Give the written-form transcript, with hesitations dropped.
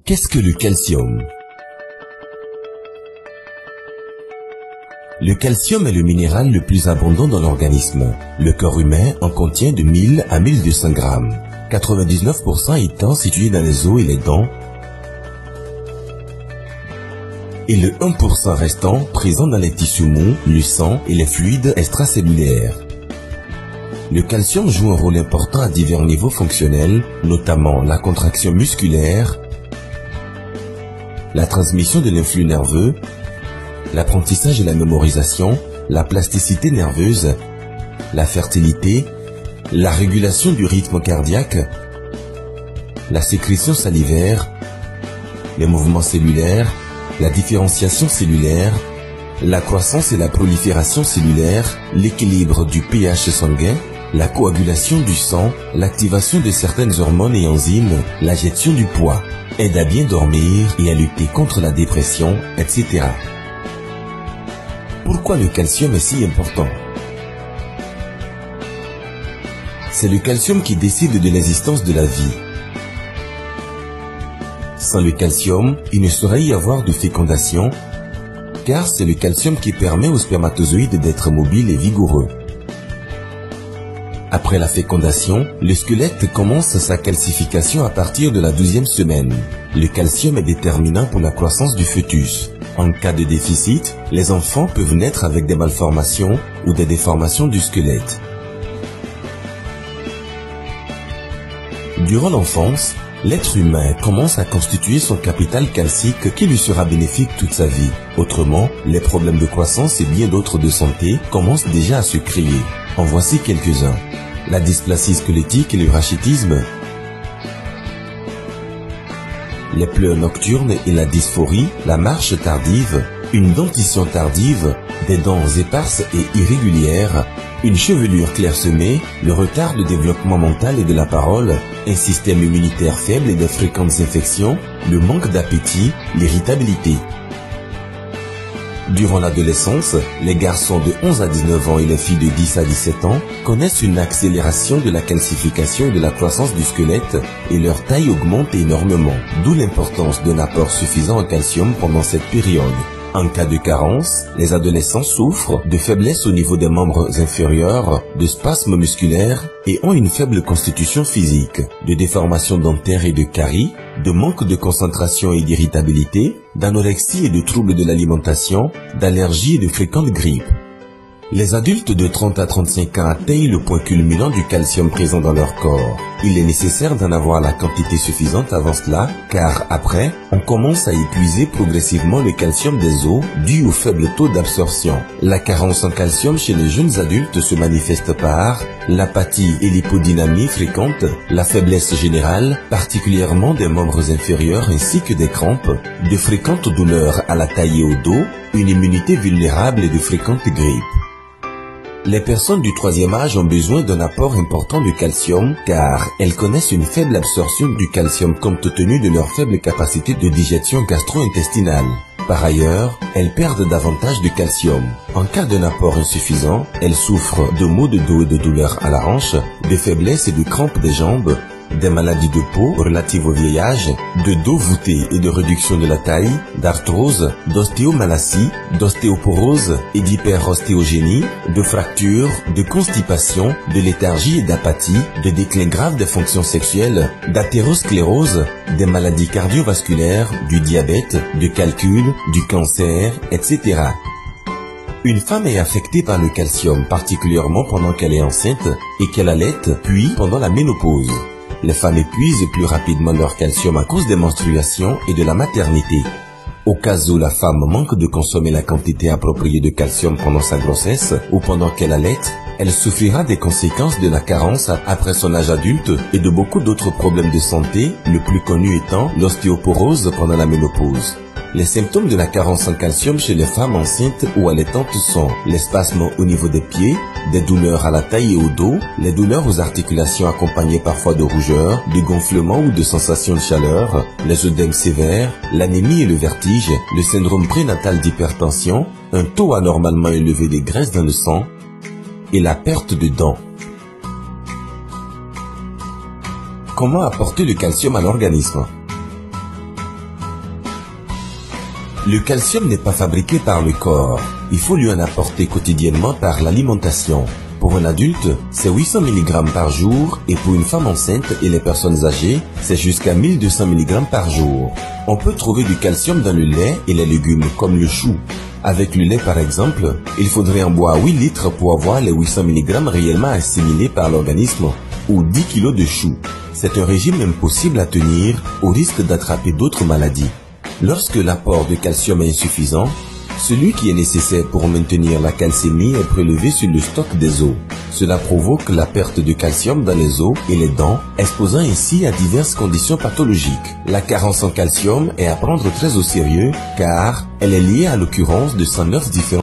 Qu'est-ce que le calcium? Le calcium est le minéral le plus abondant dans l'organisme. Le corps humain en contient de 1000 à 1200 grammes, 99% étant situé dans les os et les dents, et le 1% restant présent dans les tissus mous, le sang et les fluides extracellulaires. Le calcium joue un rôle important à divers niveaux fonctionnels, notamment la contraction musculaire, la transmission de l'influx nerveux, l'apprentissage et la mémorisation, la plasticité nerveuse, la fertilité, la régulation du rythme cardiaque, la sécrétion salivaire, les mouvements cellulaires, la différenciation cellulaire, la croissance et la prolifération cellulaire, l'équilibre du pH sanguin, la coagulation du sang, l'activation de certaines hormones et enzymes, la gestion du poids, aide à bien dormir et à lutter contre la dépression, etc. Pourquoi le calcium est si important? C'est le calcium qui décide de l'existence de la vie. Sans le calcium, il ne saurait y avoir de fécondation, car c'est le calcium qui permet aux spermatozoïdes d'être mobiles et vigoureux. Après la fécondation, le squelette commence sa calcification à partir de la 12e semaine. Le calcium est déterminant pour la croissance du fœtus. En cas de déficit, les enfants peuvent naître avec des malformations ou des déformations du squelette. Durant l'enfance, l'être humain commence à constituer son capital calcique qui lui sera bénéfique toute sa vie. Autrement, les problèmes de croissance et bien d'autres de santé commencent déjà à se créer. En voici quelques-uns. La dysplasie squelettique et le rachitisme, les pleurs nocturnes et la dysphorie, la marche tardive, une dentition tardive, des dents éparses et irrégulières, une chevelure clairsemée, le retard de développement mental et de la parole, un système immunitaire faible et de fréquentes infections, le manque d'appétit, l'irritabilité. Durant l'adolescence, les garçons de 11 à 19 ans et les filles de 10 à 17 ans connaissent une accélération de la calcification et de la croissance du squelette et leur taille augmente énormément, d'où l'importance d'un apport suffisant en calcium pendant cette période. En cas de carence, les adolescents souffrent de faiblesse au niveau des membres inférieurs, de spasmes musculaires et ont une faible constitution physique, de déformations dentaires et de caries, de manque de concentration et d'irritabilité, d'anorexie et de troubles de l'alimentation, d'allergies et de fréquentes grippes. Les adultes de 30 à 35 ans atteignent le point culminant du calcium présent dans leur corps. Il est nécessaire d'en avoir la quantité suffisante avant cela, car après, on commence à épuiser progressivement le calcium des os dû au faible taux d'absorption. La carence en calcium chez les jeunes adultes se manifeste par l'apathie et l'hypodynamie fréquente, la faiblesse générale, particulièrement des membres inférieurs ainsi que des crampes, de fréquentes douleurs à la taille et au dos, une immunité vulnérable et de fréquentes grippes. Les personnes du troisième âge ont besoin d'un apport important de calcium car elles connaissent une faible absorption du calcium compte tenu de leur faible capacité de digestion gastro-intestinale. Par ailleurs, elles perdent davantage de calcium. En cas d'un apport insuffisant, elles souffrent de maux de dos et de douleurs à la hanche, de faiblesse et de crampes des jambes, des maladies de peau relatives au vieillage, de dos voûté et de réduction de la taille, d'arthrose, d'ostéomalacie, d'ostéoporose et d'hyperostéogénie, de fractures, de constipation, de léthargie et d'apathie, de déclin grave des fonctions sexuelles, d'athérosclérose, des maladies cardiovasculaires, du diabète, du calcul, du cancer, etc. Une femme est affectée par le calcium, particulièrement pendant qu'elle est enceinte et qu'elle allaite, puis pendant la ménopause. Les femmes épuisent plus rapidement leur calcium à cause des menstruations et de la maternité. Au cas où la femme manque de consommer la quantité appropriée de calcium pendant sa grossesse ou pendant qu'elle allaite, elle souffrira des conséquences de la carence après son âge adulte et de beaucoup d'autres problèmes de santé, le plus connu étant l'ostéoporose pendant la ménopause. Les symptômes de la carence en calcium chez les femmes enceintes ou allaitantes sont les spasmes au niveau des pieds, des douleurs à la taille et au dos, les douleurs aux articulations accompagnées parfois de rougeur, de gonflement ou de sensations de chaleur, les œdèmes sévères, l'anémie et le vertige, le syndrome prénatal d'hypertension, un taux anormalement élevé de graisse dans le sang et la perte de dents. Comment apporter le calcium à l'organisme? Le calcium n'est pas fabriqué par le corps. Il faut lui en apporter quotidiennement par l'alimentation. Pour un adulte, c'est 800 mg par jour et pour une femme enceinte et les personnes âgées, c'est jusqu'à 1200 mg par jour. On peut trouver du calcium dans le lait et les légumes comme le chou. Avec le lait par exemple, il faudrait en boire 8 litres pour avoir les 800 mg réellement assimilés par l'organisme ou 10 kg de chou. C'est un régime impossible à tenir au risque d'attraper d'autres maladies. Lorsque l'apport de calcium est insuffisant, celui qui est nécessaire pour maintenir la calcémie est prélevé sur le stock des os. Cela provoque la perte de calcium dans les os et les dents, exposant ainsi à diverses conditions pathologiques. La carence en calcium est à prendre très au sérieux car elle est liée à l'occurrence de 109 différents